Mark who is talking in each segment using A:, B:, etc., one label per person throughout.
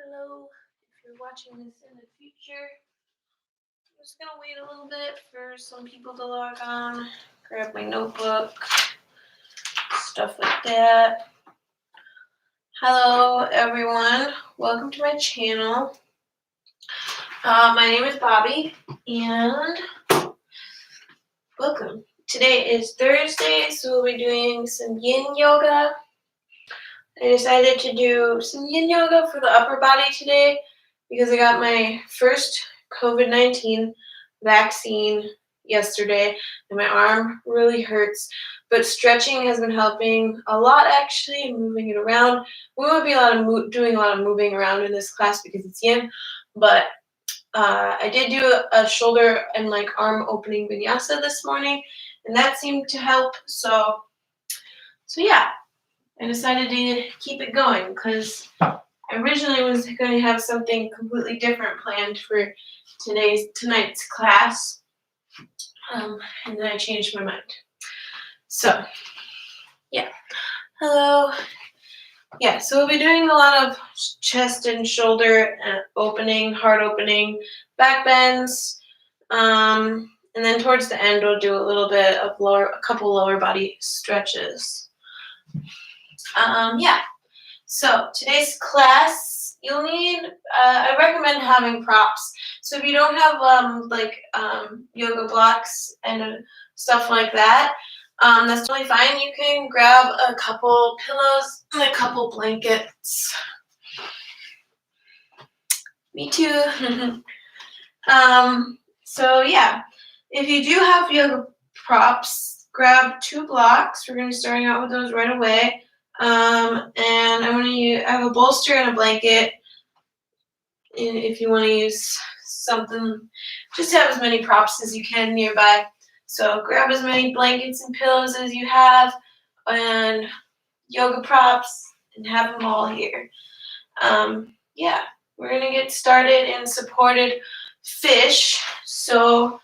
A: Hello, if you're watching this in the future, I'm just going to wait a little bit for some people to log on, grab my notebook, stuff like that. Hello everyone, welcome to my channel. My name is Bobbie and welcome. Today is Thursday, so we'll be doing some Yin Yoga. I decided to do some Yin Yoga for the upper body today because I got my first COVID-19 vaccine yesterday and my arm really hurts. But stretching has been helping a lot actually, moving it around. We won't be doing a lot of moving around in this class because it's Yin, but I did do a shoulder and arm opening vinyasa this morning and that seemed to help. So yeah. I decided to keep it going because I originally was going to have something completely different planned for tonight's class, and then I changed my mind. So, yeah. Hello. Yeah, so we'll be doing a lot of chest and shoulder opening, heart opening, back bends, and then towards the end we'll do a little bit of a couple lower body stretches. Yeah, so today's class, you'll need, I recommend having props. So if you don't have yoga blocks and stuff like that, that's totally fine. You can grab a couple pillows and a couple blankets. Me too. So yeah, if you do have yoga props, grab 2 blocks. We're going to be starting out with those right away. And I have a bolster and a blanket. And if you want to use something, just have as many props as you can nearby. So grab as many blankets and pillows as you have and yoga props and have them all here. Yeah, we're going to get started in supported fish. So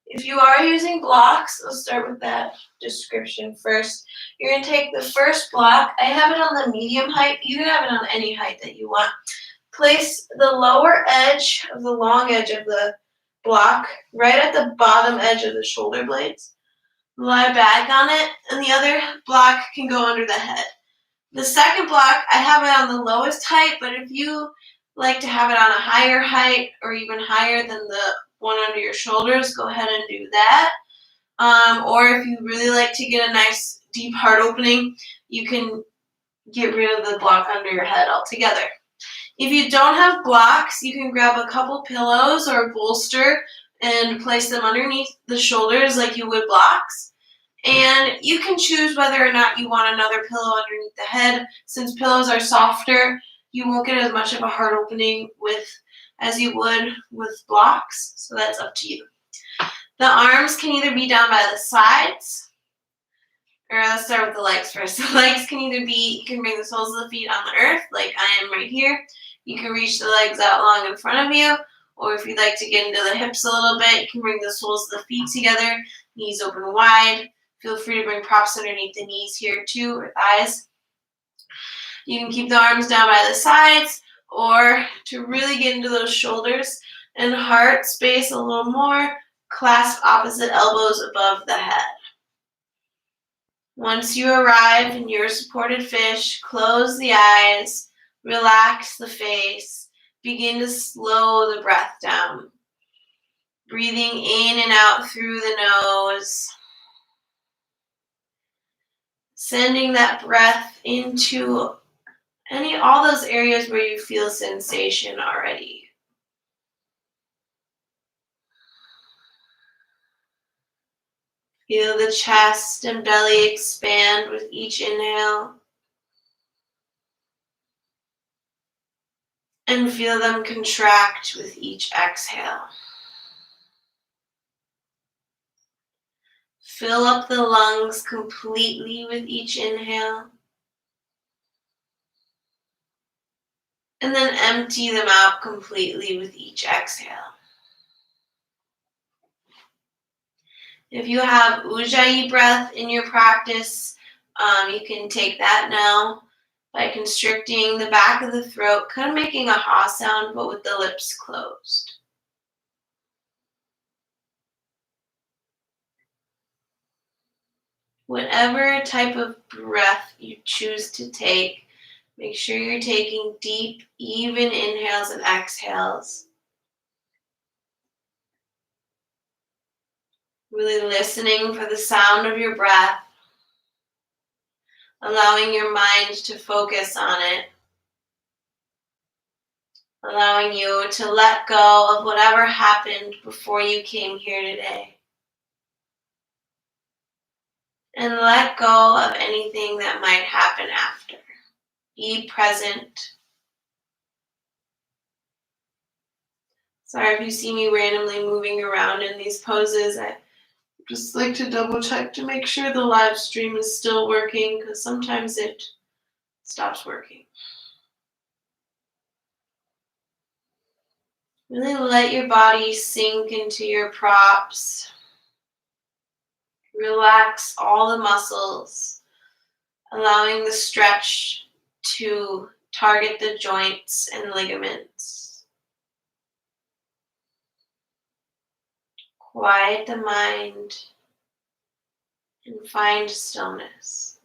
A: if you are using blocks, I'll start with that description first. You're going to take the first block. I have it on the medium height. You can have it on any height that you want. Place the lower edge of the long edge of the block right at the bottom edge of the shoulder blades. Lie back on it, and the other block can go under the head. The second block, I have it on the lowest height, but if you like to have it on a higher height or even higher than the one under your shoulders, go ahead and do that. Or if you really like to get a nice deep heart opening, you can get rid of the block under your head altogether. If you don't have blocks, you can grab a couple pillows or a bolster and place them underneath the shoulders like you would blocks. And you can choose whether or not you want another pillow underneath the head. Since pillows are softer, you won't get as much of a heart opening as you would with blocks, so that's up to you. The arms can either be down by the sides, or let's start with the legs first. The legs can either be, you can bring the soles of the feet on the earth, like I am right here. You can reach the legs out long in front of you, or if you'd like to get into the hips a little bit, you can bring the soles of the feet together, knees open wide. Feel free to bring props underneath the knees here too, or thighs. You can keep the arms down by the sides, or to really get into those shoulders and heart space a little more, clasp opposite elbows above the head. Once you arrive in your supported fish, close the eyes, relax the face, begin to slow the breath down. Breathing in and out through the nose. Sending that breath into all those areas where you feel sensation already. Feel the chest and belly expand with each inhale. And feel them contract with each exhale. Fill up the lungs completely with each inhale. And then empty them out completely with each exhale. If you have Ujjayi Breath in your practice, you can take that now. by constricting the back of the throat, kind of making a ha sound, but with the lips closed. Whatever type of breath you choose to take, make sure you're taking deep, even inhales and exhales. Really listening for the sound of your breath, allowing your mind to focus on it, allowing you to let go of whatever happened before you came here today. And let go of anything that might happen after. Be present. Sorry if you see me randomly moving around in these poses. I just like to double check to make sure the live stream is still working, because sometimes it stops working. Really let your body sink into your props. Relax all the muscles, allowing the stretch to target the joints and ligaments. Quiet the mind and find stillness.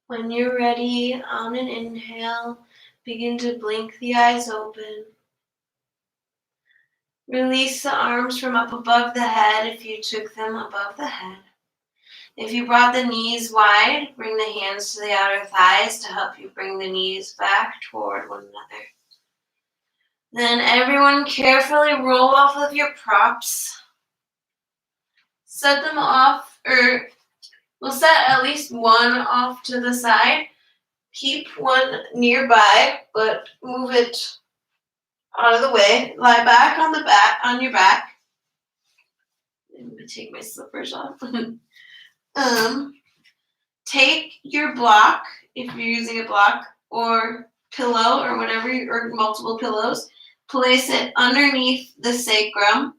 A: When you're ready, on an inhale, begin to blink the eyes open. Release the arms from up above the head if you took them above the head. If you brought the knees wide, bring the hands to the outer thighs to help you bring the knees back toward one another. Then everyone carefully roll off of your props. Set them off, or we'll set at least one off to the side. Keep one nearby, but move it out of the way. Lie back on your back. I'm gonna take my slippers off. Take your block, if you're using a block, or pillow or whatever, or multiple pillows. Place it underneath the sacrum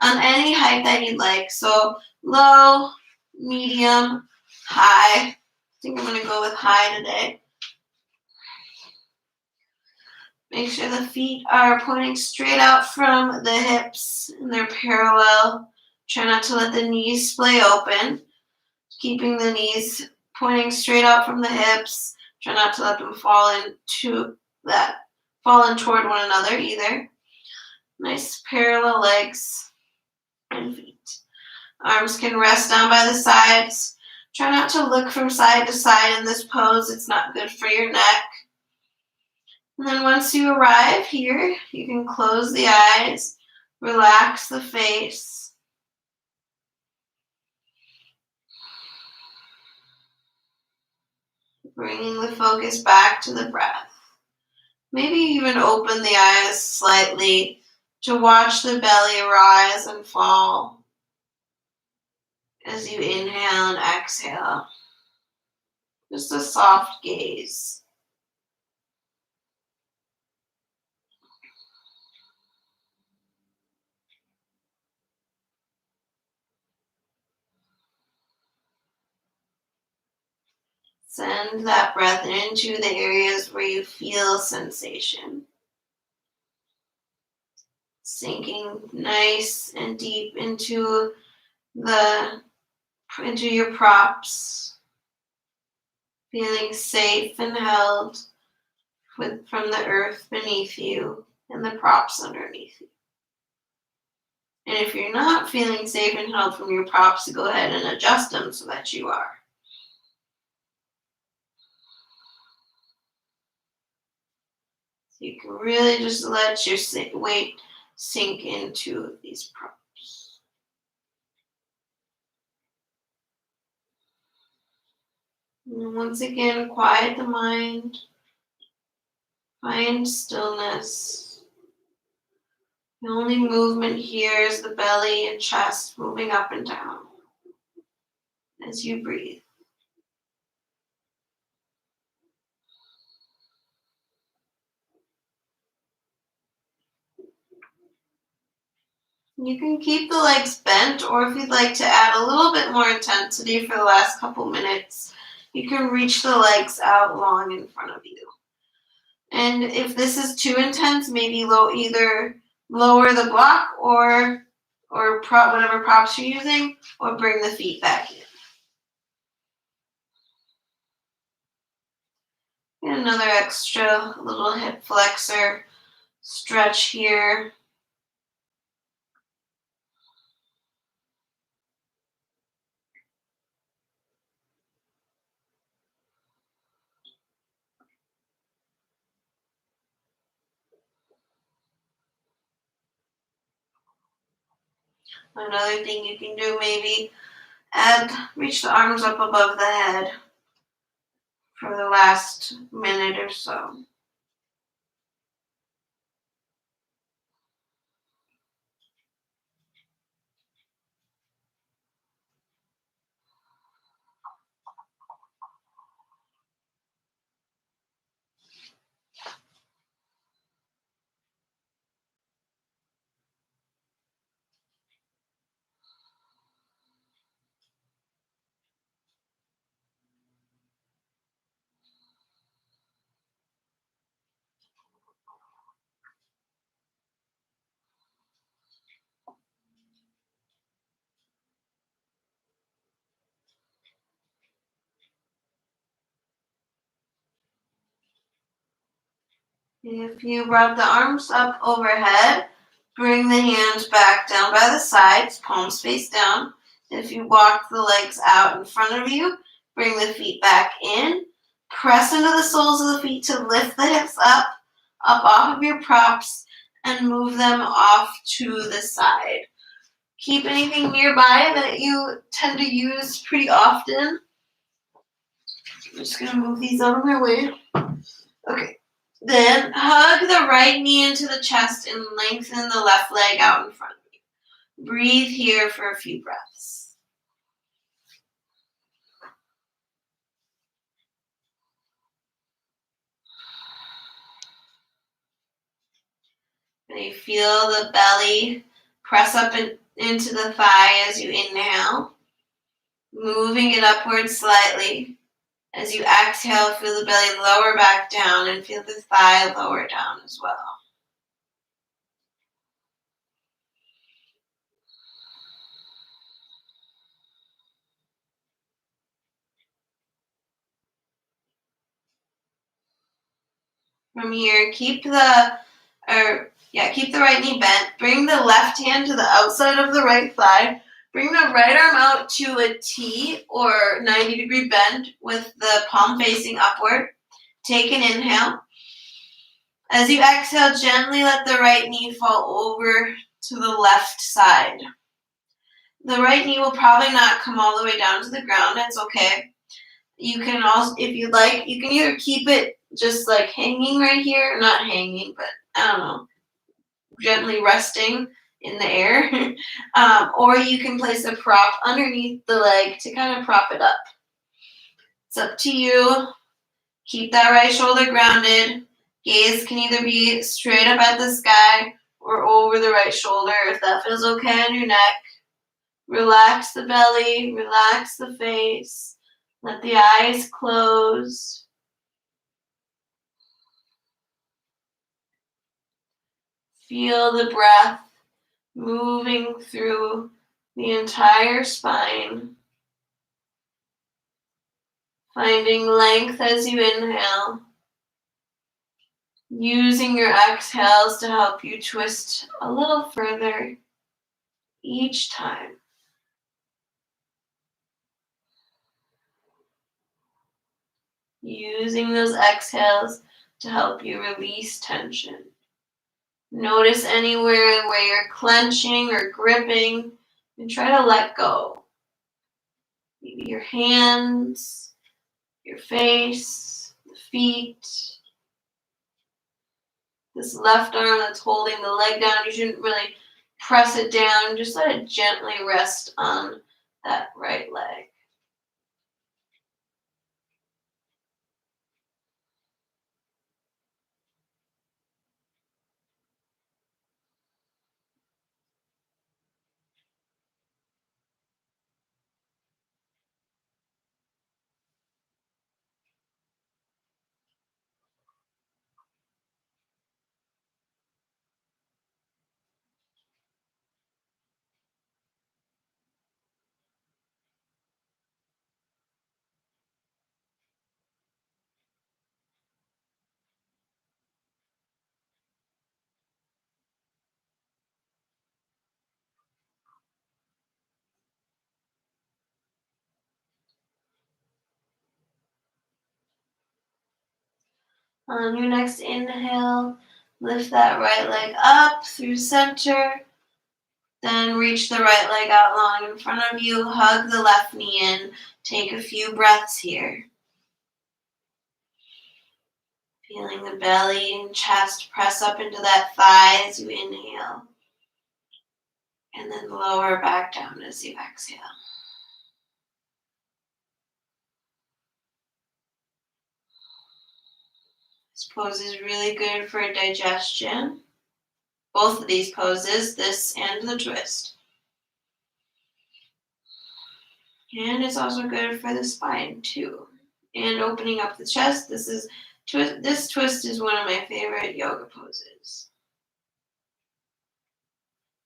A: on any height that you'd like. So low, medium, high. I think I'm going to go with high today. Make sure the feet are pointing straight out from the hips and they're parallel. Try not to let the knees splay open. Keeping the knees pointing straight out from the hips. Try not to let them fall in toward one another either. Nice parallel legs and feet. Arms can rest down by the sides. Try not to look from side to side in this pose. It's not good for your neck. And then once you arrive here, you can close the eyes, relax the face. Bringing the focus back to the breath. Maybe even open the eyes slightly to watch the belly rise and fall as you inhale and exhale. Just a soft gaze. Send that breath into the areas where you feel sensation. Sinking nice and deep into your props. Feeling safe and held from the earth beneath you and the props underneath you. And if you're not feeling safe and held from your props, go ahead and adjust them so that you are. So you can really just let your weight sink into these props. And once again, quiet the mind. Find stillness. The only movement here is the belly and chest moving up and down as you breathe. You can keep the legs bent, or if you'd like to add a little bit more intensity for the last couple minutes, you can reach the legs out long in front of you. And if this is too intense, maybe either lower the block or whatever props you're using, or bring the feet back in. And another extra little hip flexor stretch here. Another thing you can do, maybe reach the arms up above the head for the last minute or so. If you brought the arms up overhead, bring the hands back down by the sides, palms face down. If you walk the legs out in front of you, bring the feet back in. Press into the soles of the feet to lift the hips up off of your props, and move them off to the side. Keep anything nearby that you tend to use pretty often. I'm just going to move these out of my way. Okay. Then hug the right knee into the chest and lengthen the left leg out in front of you. Breathe here for a few breaths. You feel the belly press up into the thigh as you inhale, moving it upwards slightly. As you exhale, feel the belly lower back down and feel the thigh lower down as well. From here, keep the right knee bent. Bring the left hand to the outside of the right thigh. Bring the right arm out to a T or 90-degree bend with the palm facing upward. Take an inhale. As you exhale, gently let the right knee fall over to the left side. The right knee will probably not come all the way down to the ground. It's okay. You can also, if you'd like, you can either keep it just like hanging right here, not hanging, but I don't know, gently resting in the air. Or you can place a prop underneath the leg to kind of prop it up. It's up to you. Keep that right shoulder grounded. Gaze can either be straight up at the sky or over the right shoulder if that feels okay on your neck. Relax the belly, relax the face. Let the eyes close. Feel the breath moving through the entire spine. Finding length as you inhale. Using your exhales to help you twist a little further each time. Using those exhales to help you release tension. Notice anywhere where you're clenching or gripping and try to let go. Maybe your hands, your face, the feet. This left arm that's holding the leg down, you shouldn't really press it down. Just let it gently rest on that right leg. On your next inhale, lift that right leg up through center. Then reach the right leg out long in front of you. Hug the left knee in. Take a few breaths here. Feeling the belly and chest press up into that thigh as you inhale. And then lower back down as you exhale. This pose is really good for digestion. Both of these poses, this and the twist. And it's also good for the spine too. And opening up the chest. This twist is one of my favorite yoga poses.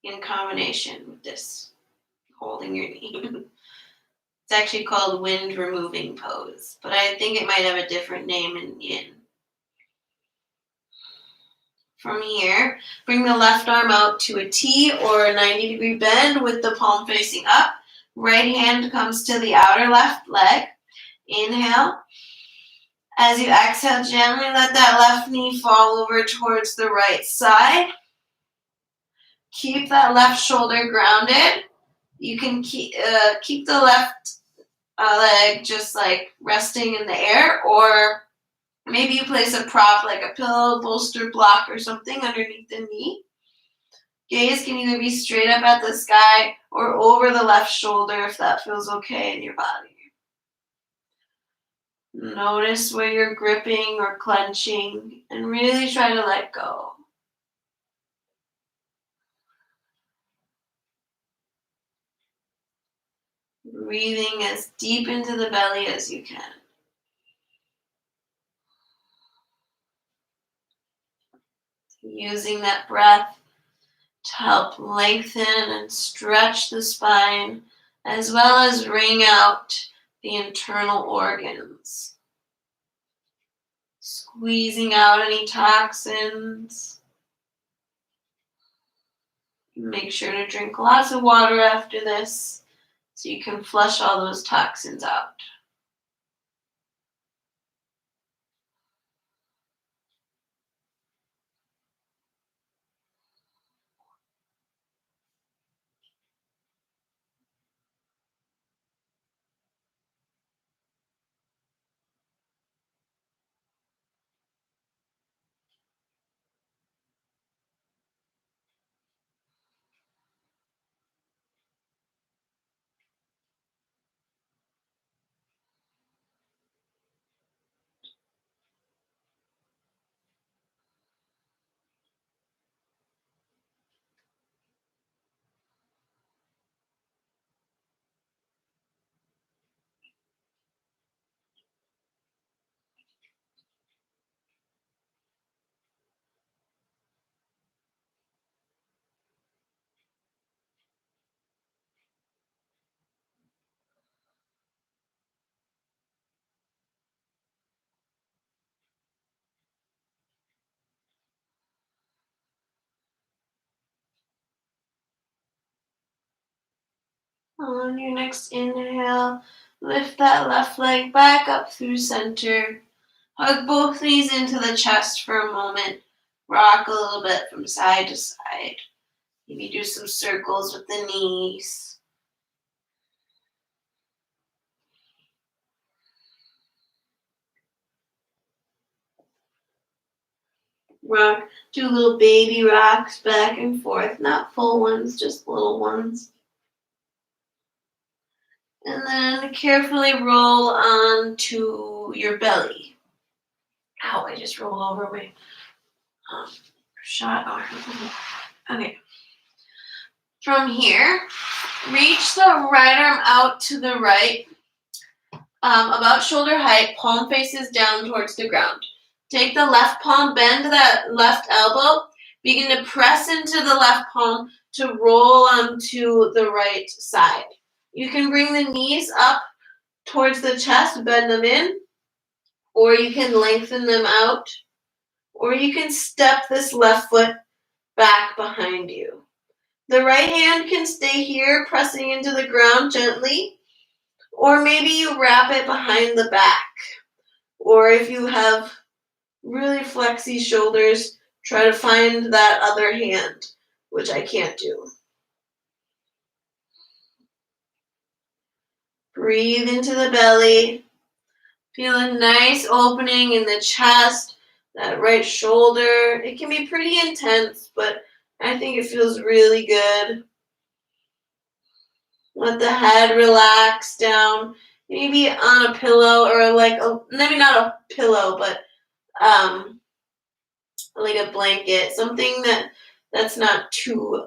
A: In combination with this, holding your knee. It's actually called wind removing pose, but I think it might have a different name in Yin. From here, bring the left arm out to a T or a 90-degree bend with the palm facing up. Right hand comes to the outer left leg. Inhale. As you exhale, gently let that left knee fall over towards the right side. Keep that left shoulder grounded. You can keep the left leg just like resting in the air, or maybe you place a prop like a pillow, bolster, block, or something underneath the knee. Gaze can either be straight up at the sky or over the left shoulder if that feels okay in your body. Notice where you're gripping or clenching and really try to let go. Breathing as deep into the belly as you can. Using that breath to help lengthen and stretch the spine, as well as wring out the internal organs. Squeezing out any toxins. Make sure to drink lots of water after this so you can flush all those toxins out. On your next inhale, lift that left leg back up through center. Hug both knees into the chest for a moment. Rock a little bit from side to side. Maybe do some circles with the knees. Rock, do little baby rocks back and forth, not full ones, just little ones. And then carefully roll onto your belly. Ow, I just rolled over my shot arm. Okay. From here, reach the right arm out to the right, about shoulder height, palm faces down towards the ground. Take the left palm, bend that left elbow, begin to press into the left palm to roll onto the right side. You can bring the knees up towards the chest, bend them in, or you can lengthen them out, or you can step this left foot back behind you. The right hand can stay here, pressing into the ground gently, or maybe you wrap it behind the back. Or if you have really flexy shoulders, try to find that other hand, which I can't do. Breathe into the belly. Feel a nice opening in the chest, that right shoulder. It can be pretty intense, but I think it feels really good. Let the head relax down, maybe on a pillow or maybe not a pillow, but like a blanket, something that's not too,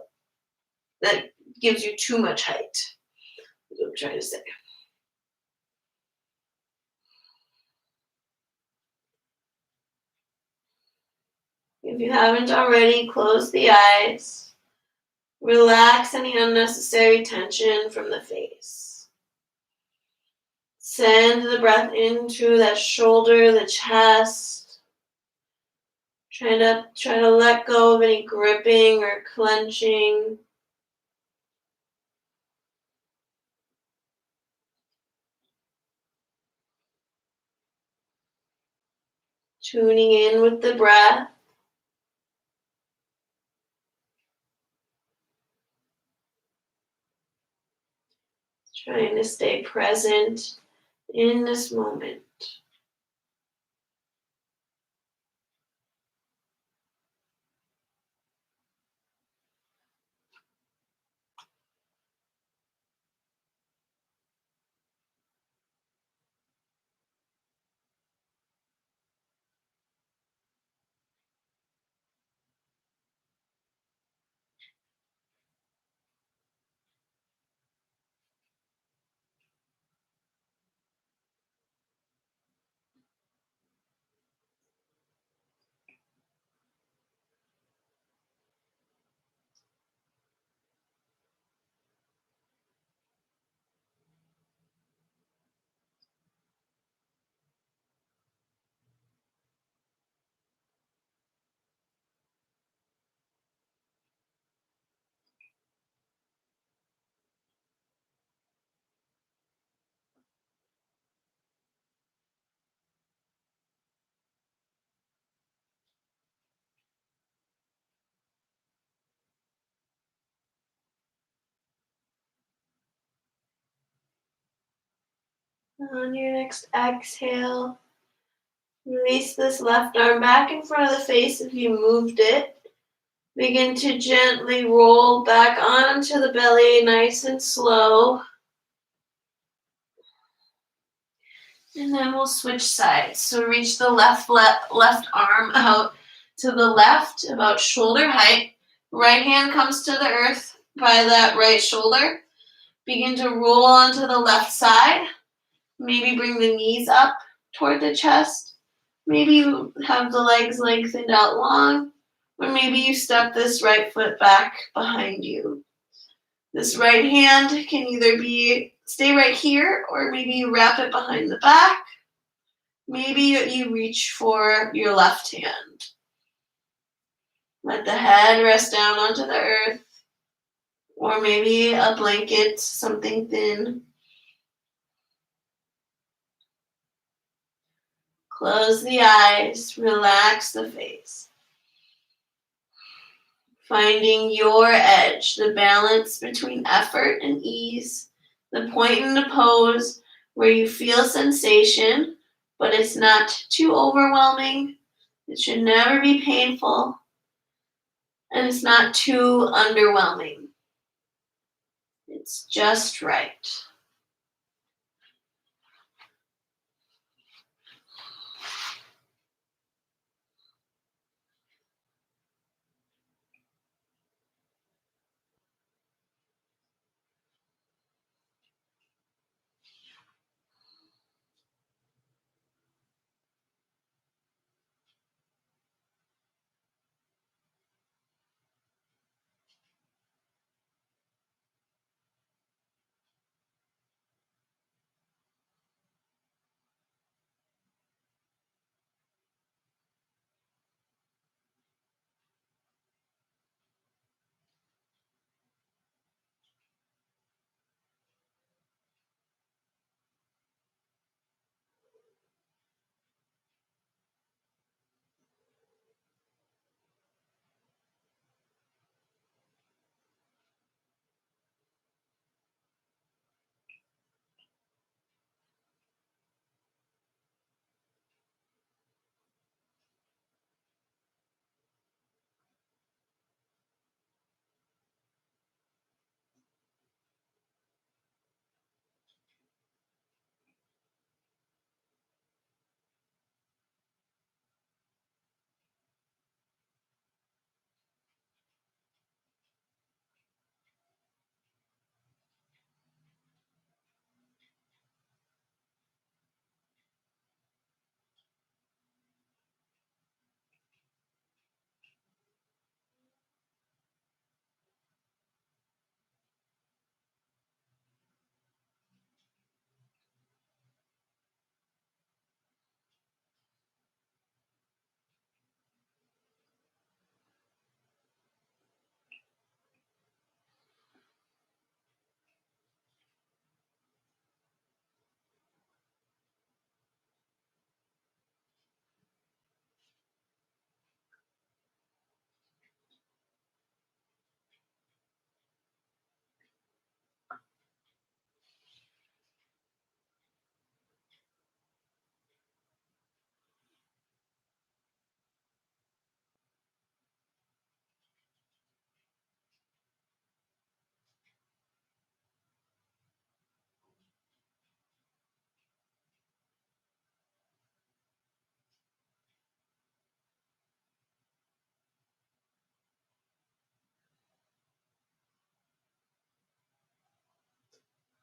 A: that gives you too much height. That's what I'm trying to say. If you haven't already, close the eyes. Relax any unnecessary tension from the face. Send the breath into that shoulder, the chest. Try to let go of any gripping or clenching. Tuning in with the breath. Trying to stay present in this moment. On your next exhale, release this left arm back in front of the face if you moved it. Begin to gently roll back onto the belly, nice and slow. And then we'll switch sides. So reach the left arm out to the left, about shoulder height. Right hand comes to the earth by that right shoulder. Begin to roll onto the left side. Maybe bring the knees up toward the chest. Maybe you have the legs lengthened out long. Or maybe you step this right foot back behind you. This right hand can either stay right here, or maybe you wrap it behind the back. Maybe you reach for your left hand. Let the head rest down onto the earth, or maybe a blanket, something thin. Close the eyes, relax the face. Finding your edge, the balance between effort and ease, the point in the pose where you feel sensation, but it's not too overwhelming. It should never be painful, and it's not too underwhelming. It's just right.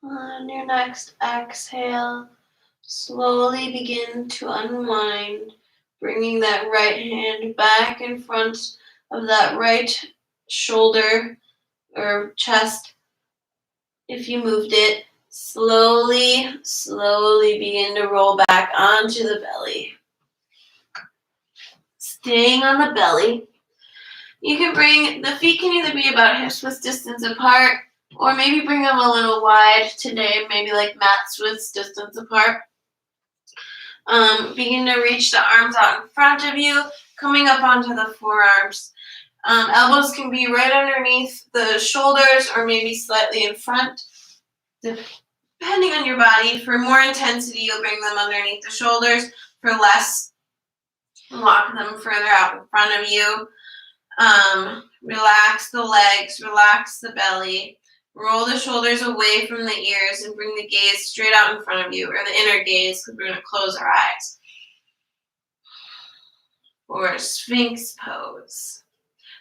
A: On your next exhale, slowly begin to unwind, bringing that right hand back in front of that right shoulder or chest. If you moved it, slowly begin to roll back onto the belly. Staying on the belly. You can bring, the feet can either be about hips width distance apart, or maybe bring them a little wide today, maybe like mat width distance apart. Begin to reach the arms out in front of you, coming up onto the forearms. Elbows can be right underneath the shoulders or maybe slightly in front, depending on your body. For more intensity, you'll bring them underneath the shoulders. For less, walk them further out in front of you. Relax the legs, relax the belly. Roll the shoulders away from the ears and bring the gaze straight out in front of you, or the inner gaze, because we're going to close our eyes. Or Sphinx Pose.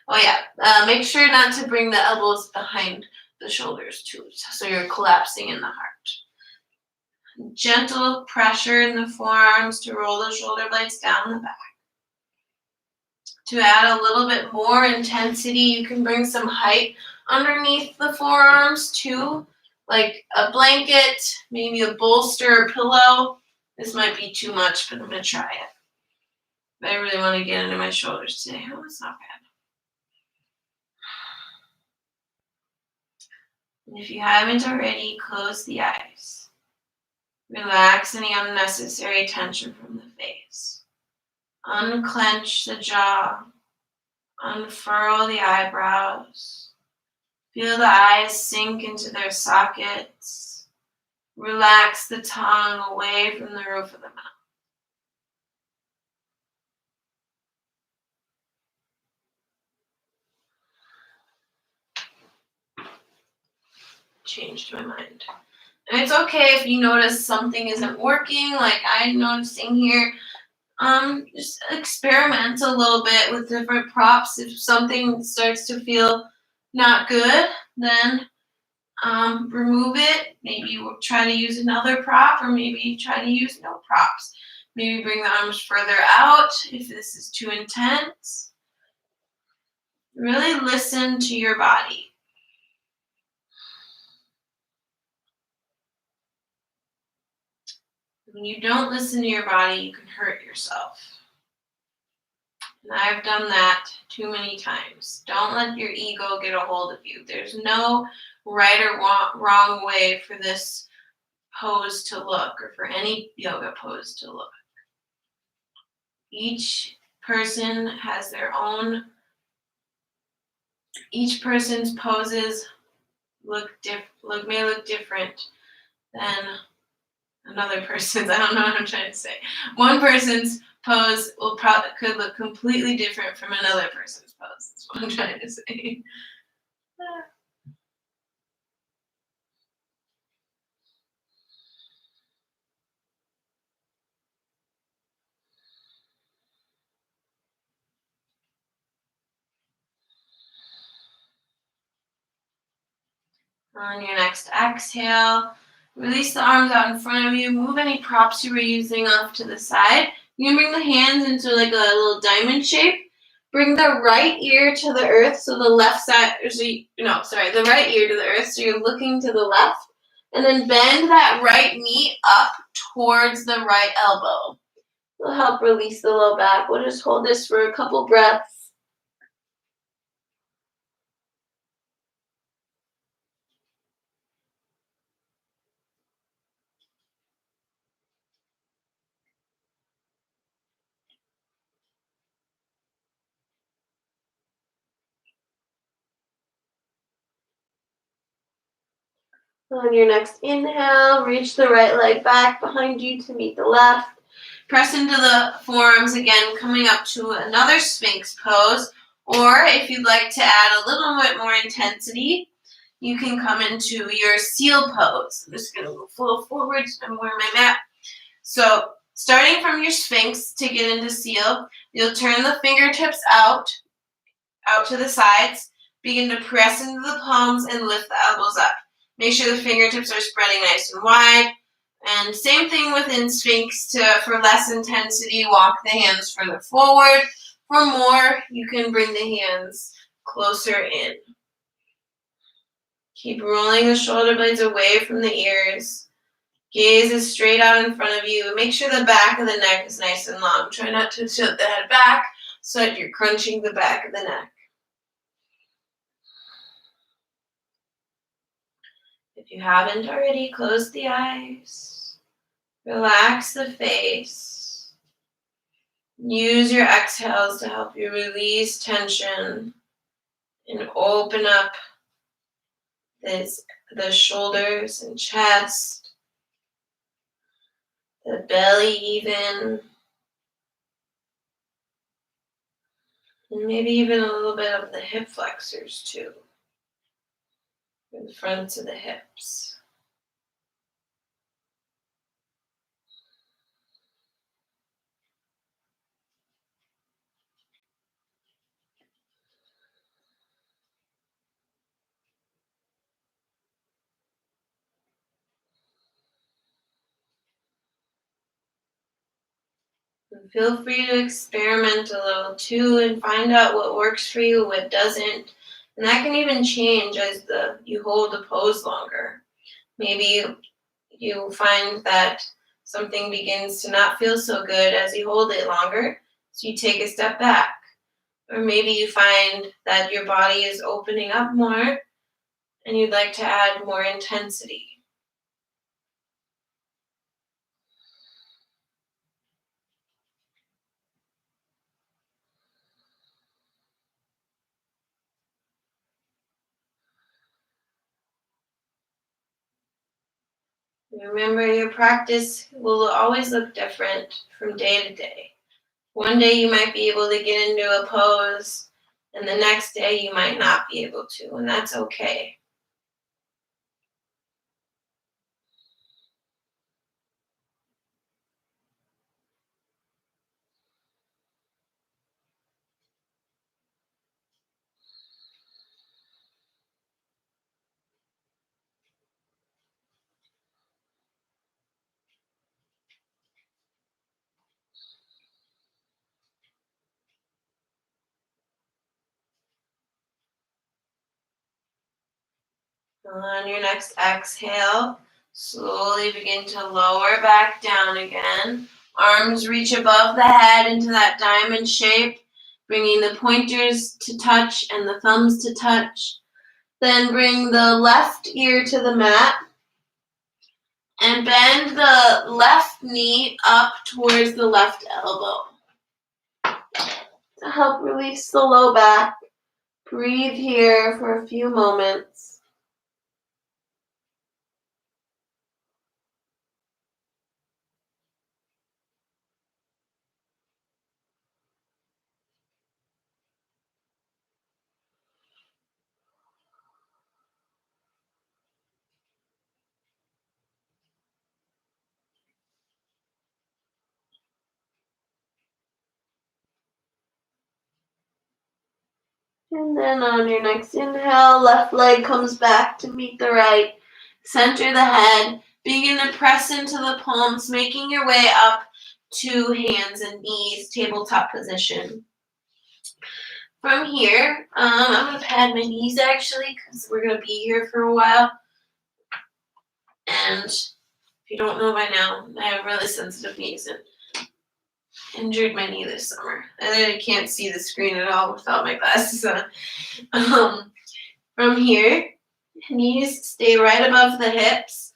A: Oh yeah, make sure not to bring the elbows behind the shoulders too, so you're collapsing in the heart. Gentle pressure in the forearms to roll the shoulder blades down the back. To add a little bit more intensity, you can bring some height underneath the forearms too, like a blanket, maybe a bolster or pillow. This might be too much, but I'm going to try it. But I really want to get into my shoulders today. Oh, it's not bad. And if you haven't already, close the eyes. Relax any unnecessary tension from the face. Unclench the jaw. Unfurl the eyebrows. Feel the eyes sink into their sockets. Relax the tongue away from the roof of the mouth. Changed my mind. And it's okay if you notice something isn't working, like I'm noticing here. Just experiment a little bit with different props. If something starts to feel not good, then remove it. Maybe we'll try to use another prop, or maybe try to use no props. Maybe bring the arms further out if this is too intense. Really listen to your body. When you don't listen to your body, you can hurt yourself. And I've done that too many times. Don't let your ego get a hold of you. There's no right or wrong way for this pose to look, or for any yoga pose to look. Each person has their own. Each person's poses may look different than another person's. I don't know what I'm trying to say. One person's pose could look completely different from another person's pose. That's what I'm trying to say. On your next exhale, release the arms out in front of you. Move any props you were using off to the side. You can bring the hands into like a little diamond shape. Bring the right ear to the earth, so the left side, the right ear to the earth, so you're looking to the left. And then bend that right knee up towards the right elbow. It'll help release the low back. We'll just hold this for a couple breaths. On your next inhale, reach the right leg back behind you to meet the left. Press into the forearms again, coming up to another Sphinx pose. Or if you'd like to add a little bit more intensity, you can come into your seal pose. I'm just going to move a little forward. I'm wearing my mat. So starting from your Sphinx to get into seal, you'll turn the fingertips out to the sides. Begin to press into the palms and lift the elbows up. Make sure the fingertips are spreading nice and wide. And same thing within Sphinx. For less intensity, walk the hands further forward. For more, you can bring the hands closer in. Keep rolling the shoulder blades away from the ears. Gaze is straight out in front of you. Make sure the back of the neck is nice and long. Try not to tilt the head back so that you're crunching the back of the neck. If you haven't already, close the eyes. Relax the face. Use your exhales to help you release tension and open up the shoulders and chest, the belly even, and maybe even a little bit of the hip flexors too, in the fronts of the hips. And feel free to experiment a little too and find out what works for you, what doesn't. And that can even change as you hold the pose longer. Maybe you find that something begins to not feel so good as you hold it longer, so you take a step back. Or maybe you find that your body is opening up more and you'd like to add more intensity. Remember, your practice will always look different from day to day. One day you might be able to get into a pose, and the next day you might not be able to, and that's okay. On your next exhale, slowly begin to lower back down again. Arms reach above the head into that diamond shape, bringing the pointers to touch and the thumbs to touch. Then bring the left ear to the mat and bend the left knee up towards the left elbow. To help release the low back, breathe here for a few moments. And then on your next inhale, left leg comes back to meet the right. Center the head. Begin to press into the palms, making your way up to hands and knees, tabletop position. From here, I'm going to pad my knees actually because we're going to be here for a while. And if you don't know by now, I have really sensitive knees and injured my knee this summer. I can't see the screen at all without my glasses on. From here, knees stay right above the hips.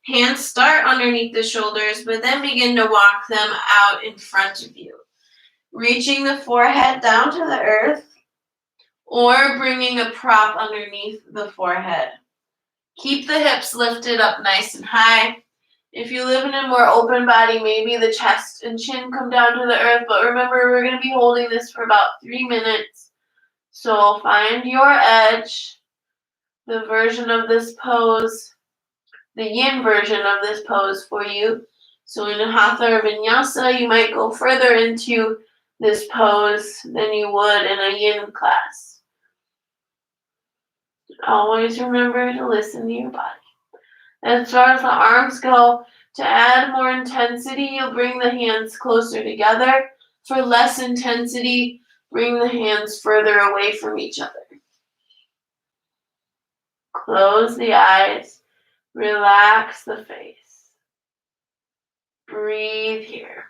A: Hands start underneath the shoulders, but then begin to walk them out in front of you. Reaching the forehead down to the earth or bringing a prop underneath the forehead. Keep the hips lifted up nice and high. If you live in a more open body, maybe the chest and chin come down to the earth, but remember, we're going to be holding this for about 3 minutes. So find your edge, the version of this pose, the yin version of this pose for you. So in a hatha or vinyasa, you might go further into this pose than you would in a yin class. Always remember to listen to your body. As far as the arms go, to add more intensity, you'll bring the hands closer together. For less intensity, bring the hands further away from each other. Close the eyes. Relax the face. Breathe here.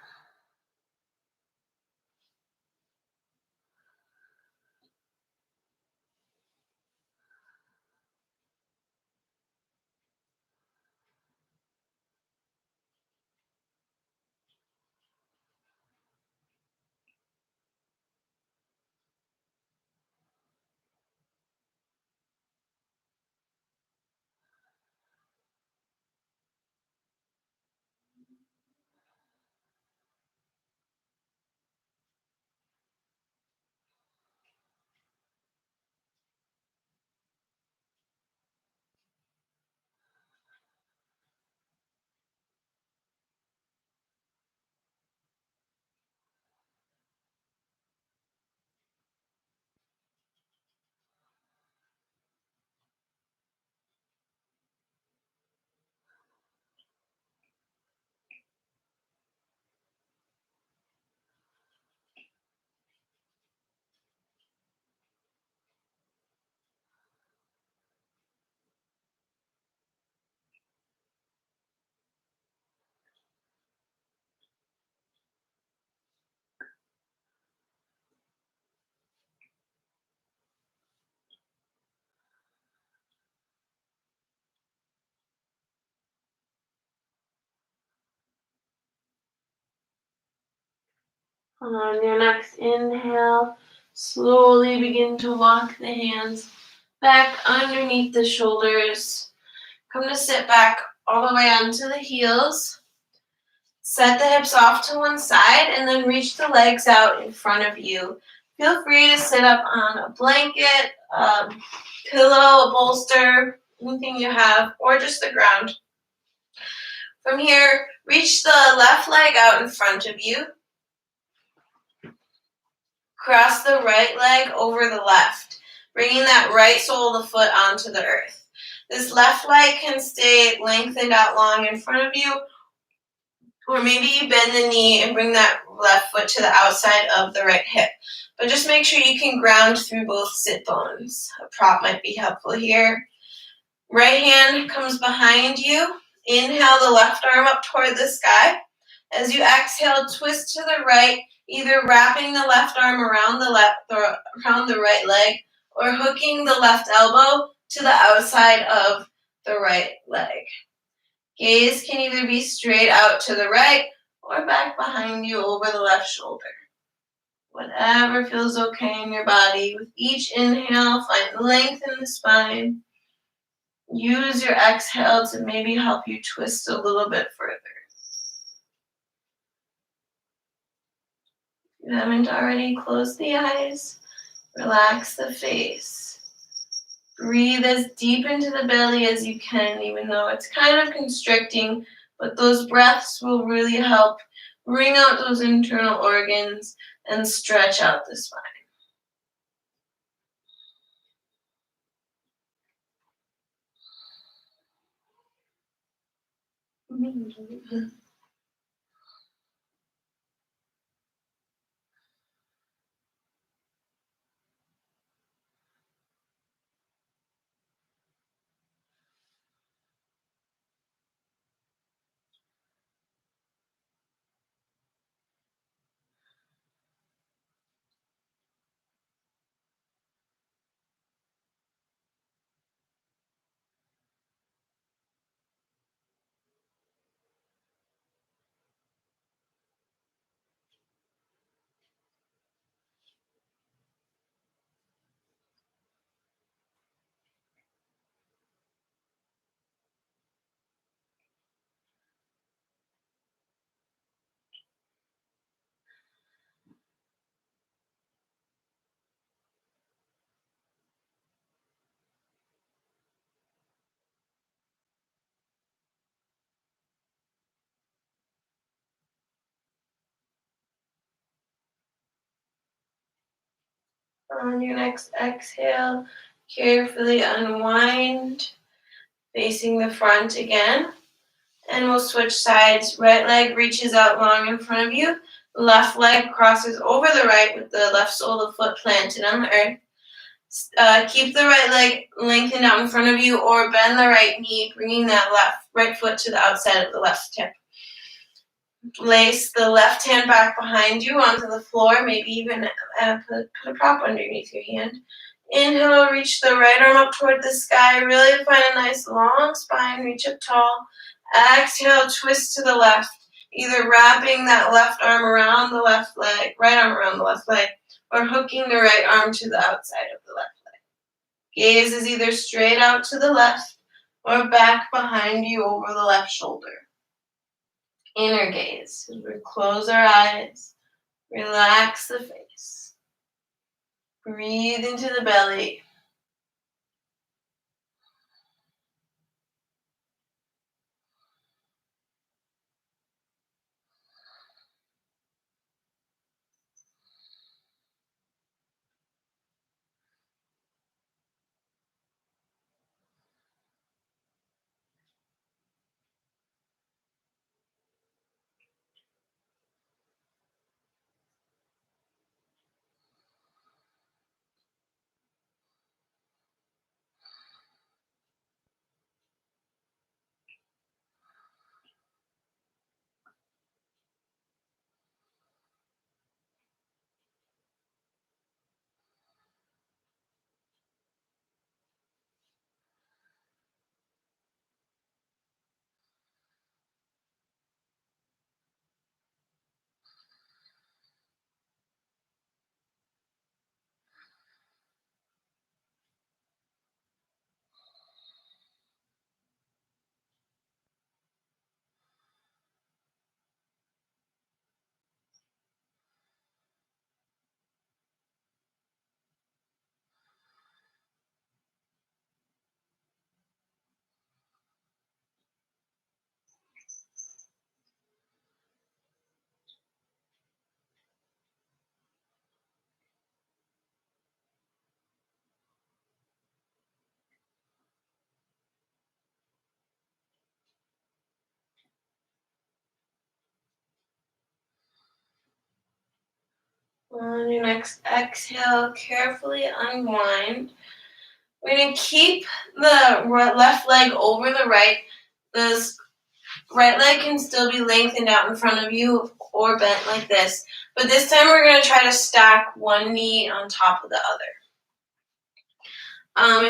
A: On your next inhale, slowly begin to walk the hands back underneath the shoulders. Come to sit back all the way onto the heels. Set the hips off to one side and then reach the legs out in front of you. Feel free to sit up on a blanket, a pillow, a bolster, anything you have, or just the ground. From here, reach the left leg out in front of you. Cross the right leg over the left, bringing that right sole of the foot onto the earth. This left leg can stay lengthened out long in front of you, or maybe you bend the knee and bring that left foot to the outside of the right hip. But just make sure you can ground through both sit bones. A prop might be helpful here. Right hand comes behind you. Inhale the left arm up toward the sky. As you exhale, twist to the right, either wrapping the left arm around the right leg or hooking the left elbow to the outside of the right leg. Gaze can either be straight out to the right or back behind you over the left shoulder. Whatever feels okay in your body. With each inhale, find length in the spine. Use your exhale to maybe help you twist a little bit further. If you haven't already, close the eyes. Relax the face. Breathe as deep into the belly as you can, even though it's kind of constricting, but those breaths will really help bring out those internal organs and stretch out the spine. On your next exhale, carefully unwind, facing the front again. And we'll switch sides. Right leg reaches out long in front of you. Left leg crosses over the right with the left sole of the foot planted on the earth. Keep the right leg lengthened out in front of you or bend the right knee, bringing that right foot to the outside of the left hip. Place the left hand back behind you onto the floor, maybe even put a prop underneath your hand. Inhale, reach the right arm up toward the sky. Really find a nice long spine, reach up tall. Exhale, twist to the left, either wrapping that left arm around the left leg, right arm around the left leg, or hooking the right arm to the outside of the left leg. Gaze is either straight out to the left or back behind you over the left shoulder. Inner gaze, as we close our eyes, relax the face. Breathe into the belly. On your next exhale, carefully unwind. We're going to keep the left leg over the right. This right leg can still be lengthened out in front of you or bent like this. But this time we're going to try to stack one knee on top of the other.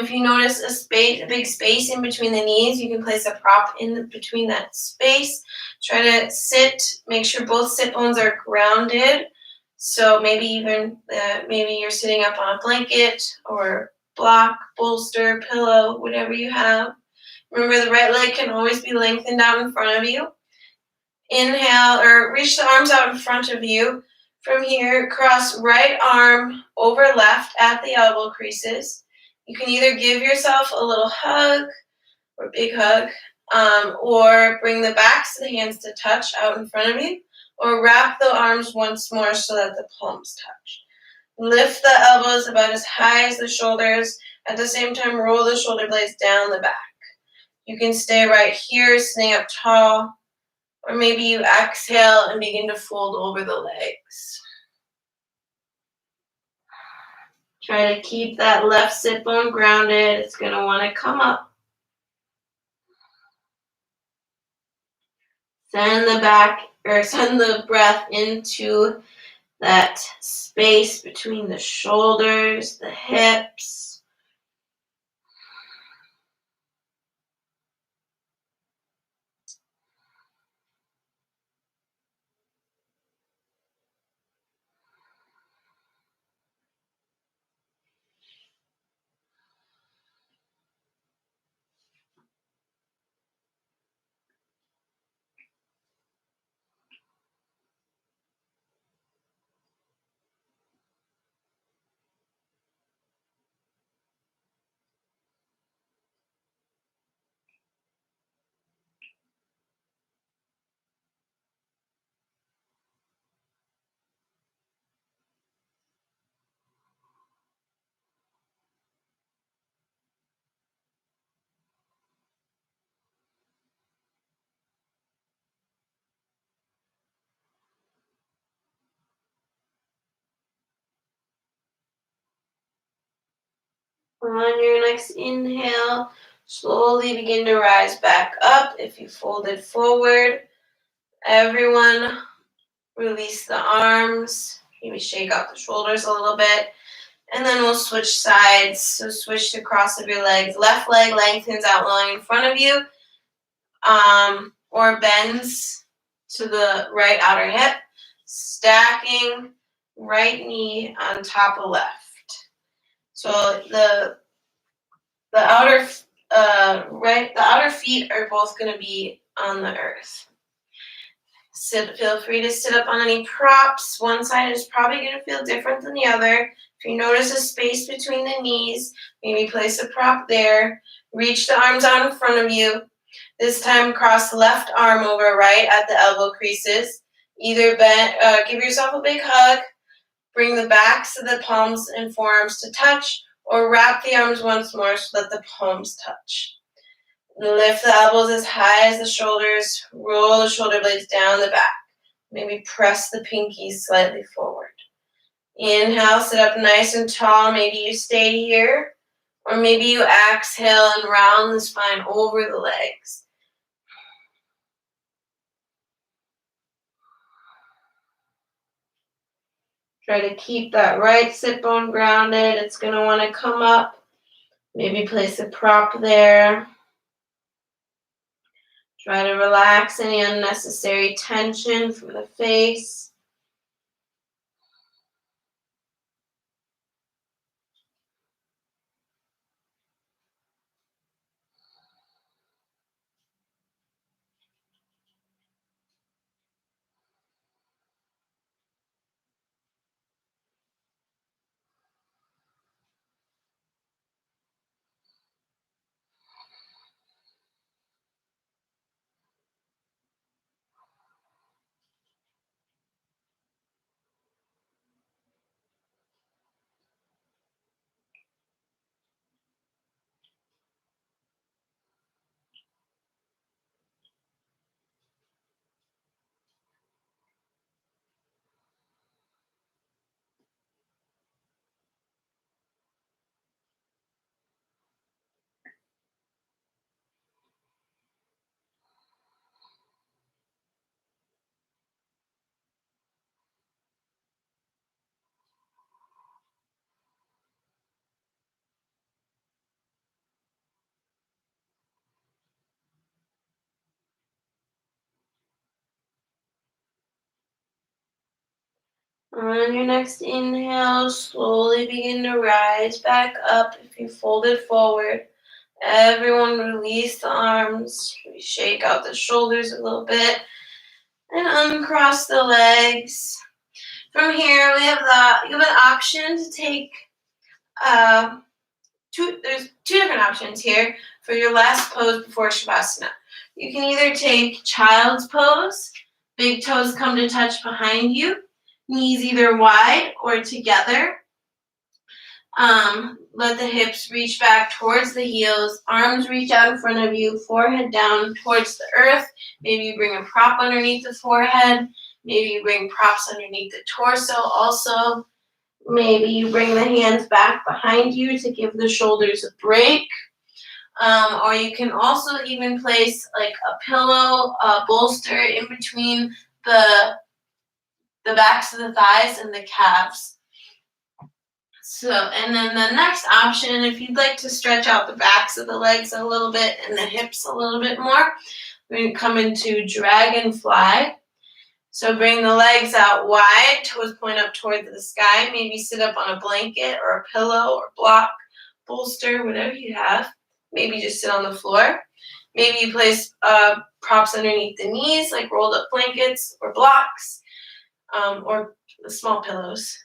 A: If you notice a big space in between the knees, you can place a prop in between that space. Try to sit, make sure both sit bones are grounded. So maybe you're sitting up on a blanket or block, bolster, pillow, whatever you have. Remember, the right leg can always be lengthened out in front of you. Inhale, or reach the arms out in front of you. From here, cross right arm over left at the elbow creases. You can either give yourself a little hug or big hug, or bring the backs of the hands to touch out in front of you, or wrap the arms once more so that the palms touch. Lift the elbows about as high as the shoulders. At the same time, roll the shoulder blades down the back. You can stay right here, sitting up tall, or maybe you exhale and begin to fold over the legs. Try to keep that left sit bone grounded. It's going to want to come up. Send the breath into that space between the shoulders, the hips. On your next inhale, slowly begin to rise back up. If you folded forward, everyone release the arms. Maybe shake out the shoulders a little bit. And then we'll switch sides. So switch to cross of your legs. Left leg lengthens out lying in front of you, or bends to the right outer hip. Stacking right knee on top of left. So the outer feet are both going to be on the earth. Feel free to sit up on any props. One side is probably going to feel different than the other. If you notice a space between the knees, maybe place a prop there. Reach the arms out in front of you. This time, cross left arm over right at the elbow creases. Either give yourself a big hug, bring the backs of the palms and forearms to touch, or wrap the arms once more so that the palms touch. Lift the elbows as high as the shoulders. Roll the shoulder blades down the back. Maybe press the pinkies slightly forward. Inhale, sit up nice and tall. Maybe you stay here. Or maybe you exhale and round the spine over the legs. Try to keep that right sit bone grounded. It's going to want to come up. Maybe place a prop there. Try to relax any unnecessary tension from the face. On your next inhale, slowly begin to rise back up if you folded forward. Everyone release the arms. We shake out the shoulders a little bit and uncross the legs. From here, you have an option to take there's two different options here for your last pose before Shavasana. You can either take child's pose, big toes come to touch behind you, knees either wide or together. Let the hips reach back towards the heels, arms reach out in front of you, forehead down towards the earth. Maybe you bring a prop underneath the forehead. Maybe you bring props underneath the torso also. Maybe you bring the hands back behind you to give the shoulders a break. Or you can also even place like a pillow, a bolster in between the backs of the thighs and the calves. So, and then the next option, if you'd like to stretch out the backs of the legs a little bit and the hips a little bit more, we're going to come into dragonfly. So bring the legs out wide, toes point up toward the sky. Maybe sit up on a blanket or a pillow or block, bolster, whatever you have. Maybe just sit on the floor. Maybe you place props underneath the knees, like rolled up blankets or blocks, or small pillows.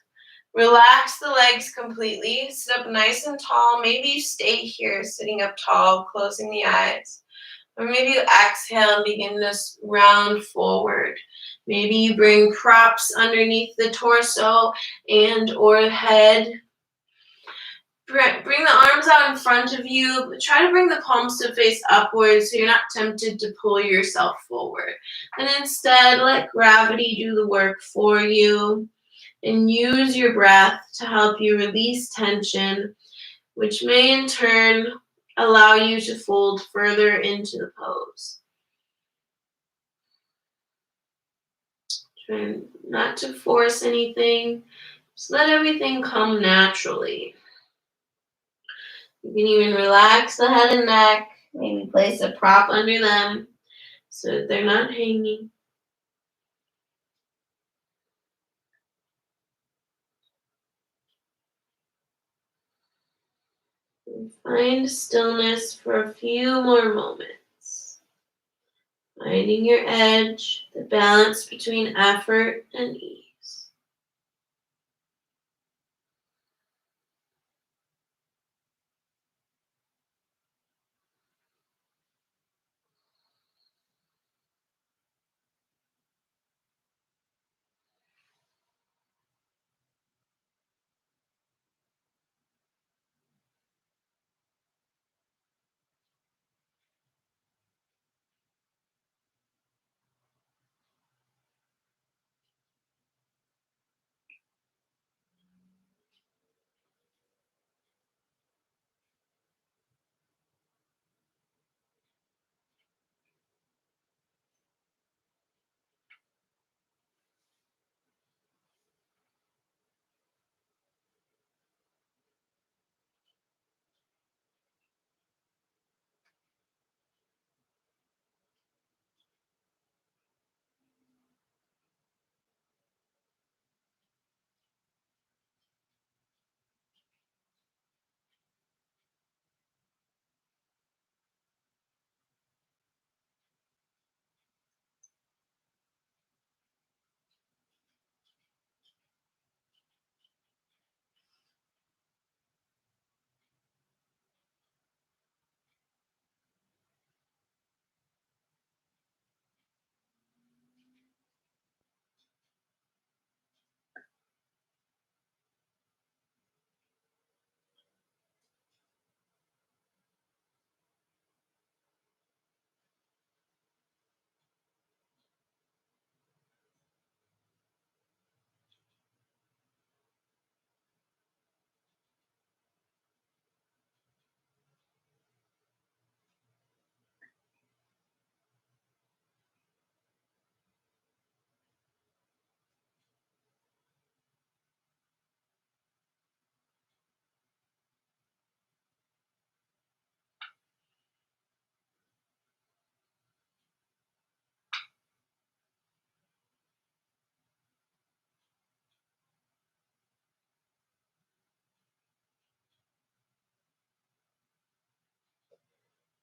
A: Relax the legs completely. Sit up nice and tall. Maybe you stay here, sitting up tall, closing the eyes. Or maybe you exhale and begin to round forward. Maybe you bring props underneath the torso and or head. Bring the arms out in front of you, but try to bring the palms to face upwards so you're not tempted to pull yourself forward. And instead, let gravity do the work for you. And use your breath to help you release tension, which may in turn allow you to fold further into the pose. Try not to force anything. Just let everything come naturally. You can even relax the head and neck. Maybe place a prop under them so that they're not hanging. And find stillness for a few more moments. Finding your edge, the balance between effort and ease.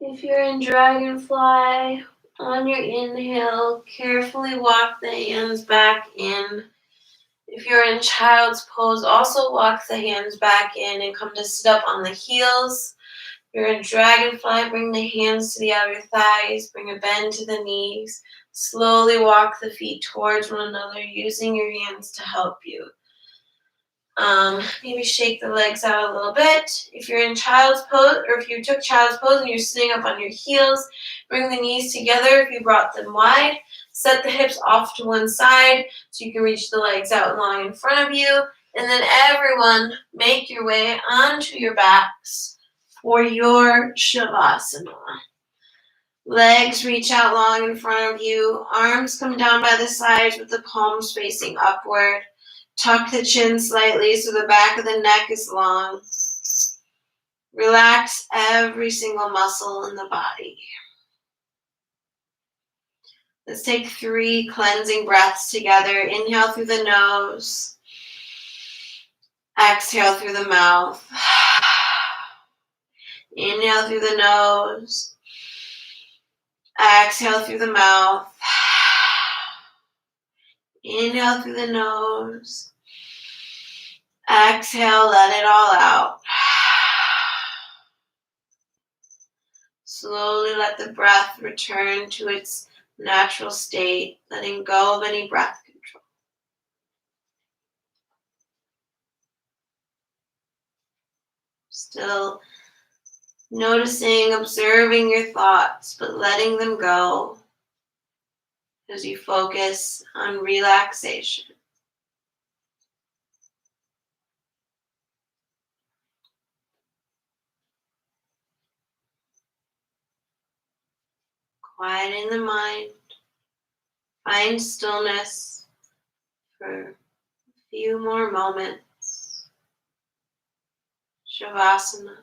A: If you're in Dragonfly, on your inhale, carefully walk the hands back in. If you're in Child's Pose, also walk the hands back in and come to sit up on the heels. If you're in Dragonfly, bring the hands to the outer thighs, bring a bend to the knees. Slowly walk the feet towards one another, using your hands to help you. Maybe shake the legs out a little bit. If you're in Child's Pose, or if you took Child's Pose and you're sitting up on your heels, bring the knees together if you brought them wide. Set the hips off to one side so you can reach the legs out long in front of you. And then everyone, make your way onto your backs for your Shavasana. Legs reach out long in front of you. Arms come down by the sides with the palms facing upward. Tuck the chin slightly so the back of the neck is long. Relax every single muscle in the body. Let's take 3 cleansing breaths together. Inhale through the nose. Exhale through the mouth. Inhale through the nose. Exhale through the mouth. Inhale through the nose. Exhale, let it all out. Slowly let the breath return to its natural state, letting go of any breath control. Still noticing, observing your thoughts, but letting them go as you focus on relaxation. Quieting the mind. Find stillness for a few more moments. Shavasana.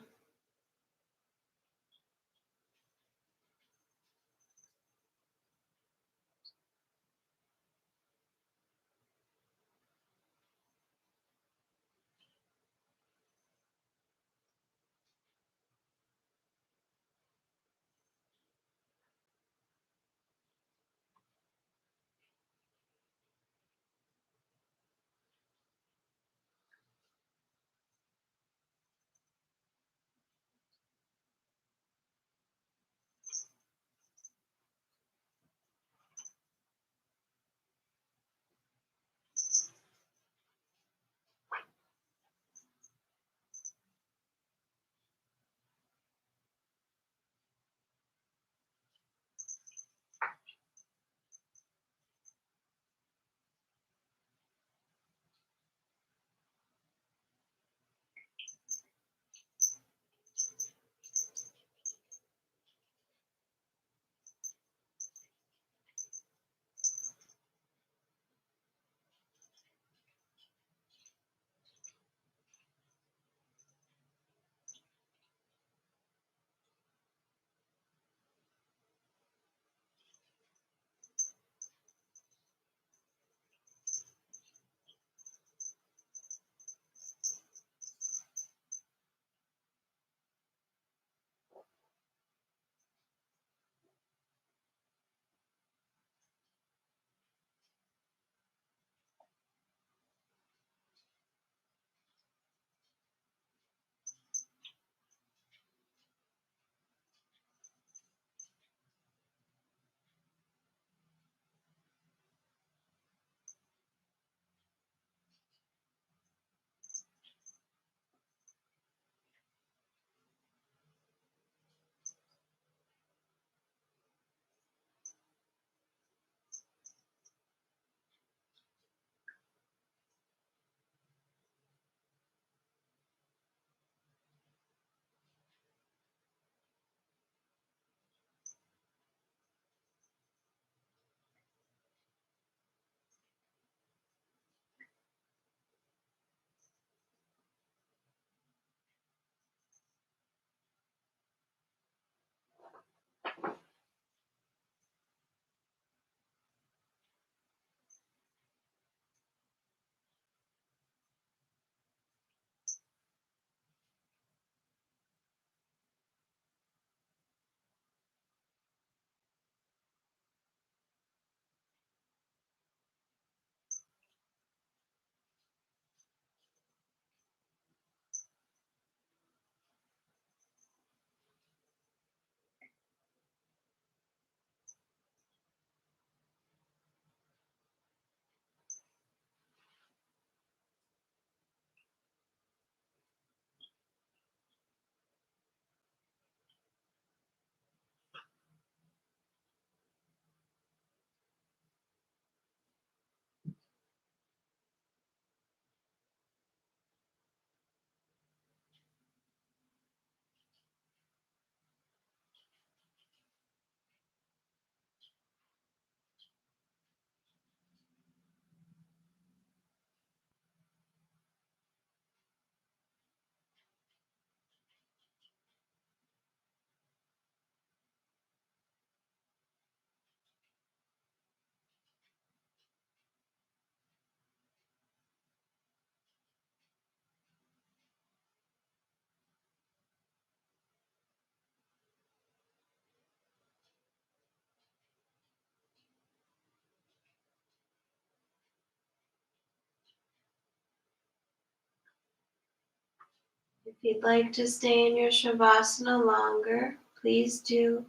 A: If you'd like to stay in your Shavasana longer, please do.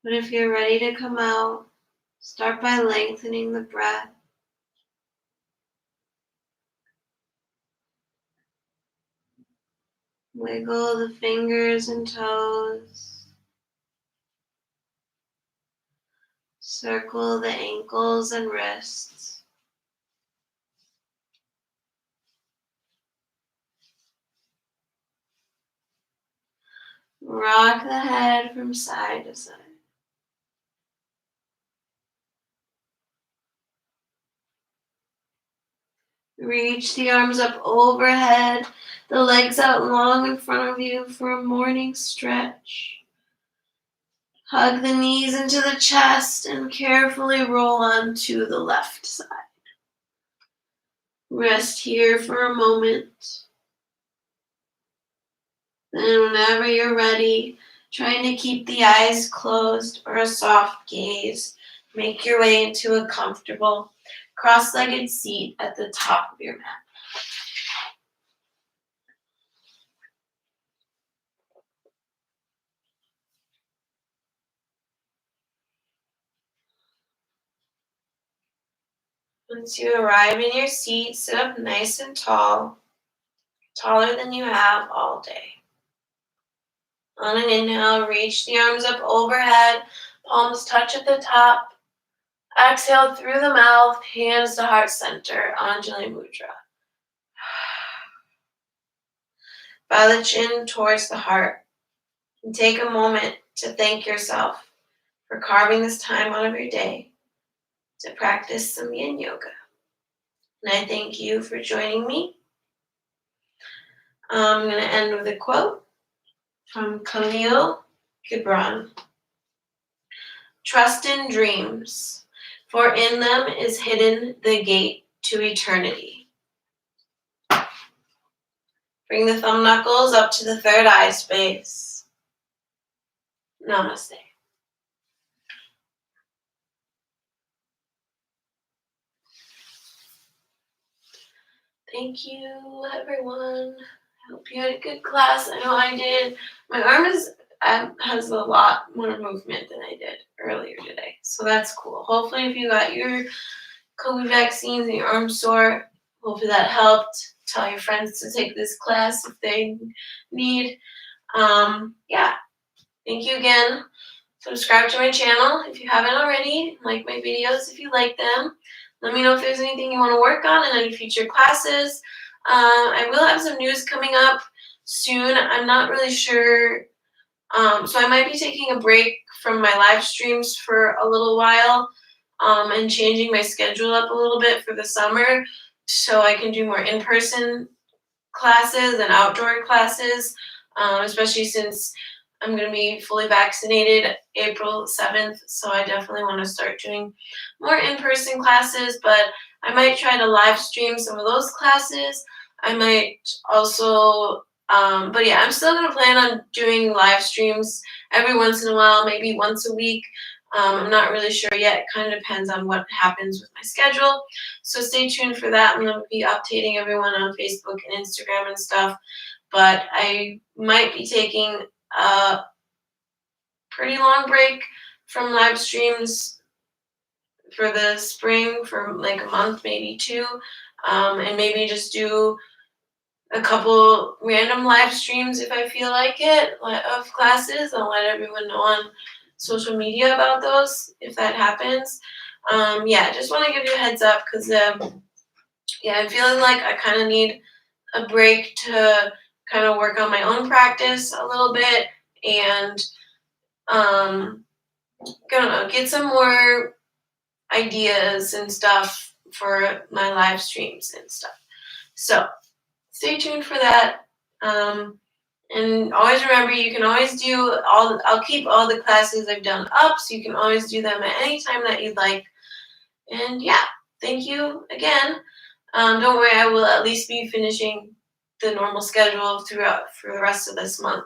A: But if you're ready to come out, start by lengthening the breath. Wiggle the fingers and toes. Circle the ankles and wrists. Rock the head from side to side. Reach the arms up overhead, the legs out long in front of you for a morning stretch. Hug the knees into the chest and carefully roll onto the left side. Rest here for a moment. Then whenever you're ready, trying to keep the eyes closed or a soft gaze, make your way into a comfortable cross-legged seat at the top of your mat. Once you arrive in your seat, sit up nice and tall, taller than you have all day. On an inhale, reach the arms up overhead, palms touch at the top. Exhale through the mouth, hands to heart center, Ujjayi Mudra. Bow the chin towards the heart. And take a moment to thank yourself for carving this time out of your day to practice some Yin Yoga. And I thank you for joining me. I'm going to end with a quote from Khalil Gibran. Trust in dreams, for in them is hidden the gate to eternity. Bring the thumb knuckles up to the third eye space. Namaste. Thank you, everyone. I hope you had a good class. I know I did. My arm has a lot more movement than I did earlier today, so that's cool. Hopefully, if you got your COVID vaccines and your arm's sore, hopefully that helped. Tell your friends to take this class if they need. Yeah. Thank you again. Subscribe to my channel if you haven't already. Like my videos if you like them. Let me know if there's anything you want to work on in any future classes. I will have some news coming up soon. I'm not really sure. So I might be taking a break from my live streams for a little while and changing my schedule up a little bit for the summer so I can do more in-person classes and outdoor classes, especially since I'm going to be fully vaccinated April 7th, so I definitely want to start doing more in-person classes, but I might try to live stream some of those classes. I might also, but yeah, I'm still going to plan on doing live streams every once in a while, maybe once a week. I'm not really sure yet. It kind of depends on what happens with my schedule. So stay tuned for that. I'm going to be updating everyone on Facebook and Instagram and stuff, but I might be taking a pretty long break from live streams for the spring for like a month, maybe two, and maybe just do a couple random live streams if I feel like it of classes. I'll let everyone know on social media about those if that happens. Yeah, just want to give you a heads up because yeah, I'm feeling like I kind of need a break to kind of work on my own practice a little bit and gonna get some more ideas and stuff for my live streams and stuff. So stay tuned for that. And always remember, you can always do I'll keep all the classes I've done up, so you can always do them at any time that you'd like. And yeah, thank you again. Don't worry, I will at least be finishing the normal schedule throughout for the rest of this month.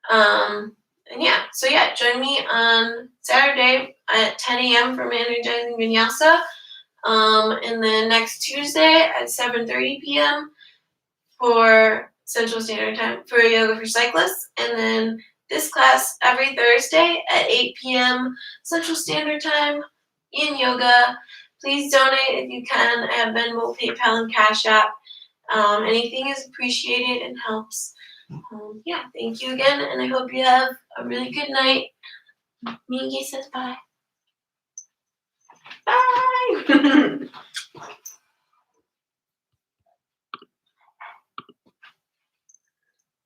A: And yeah, so yeah, join me on Saturday at 10 a.m. for Energizing Vinyasa. And then next Tuesday at 7:30 p.m. for Central Standard Time for Yoga for Cyclists. And then this class every Thursday at 8 p.m. Central Standard Time, Yin Yoga. Please donate if you can. I have Venmo, PayPal, and Cash App. Anything is appreciated and helps. Yeah, thank you again, and I hope you have a really good night. Mingy says bye.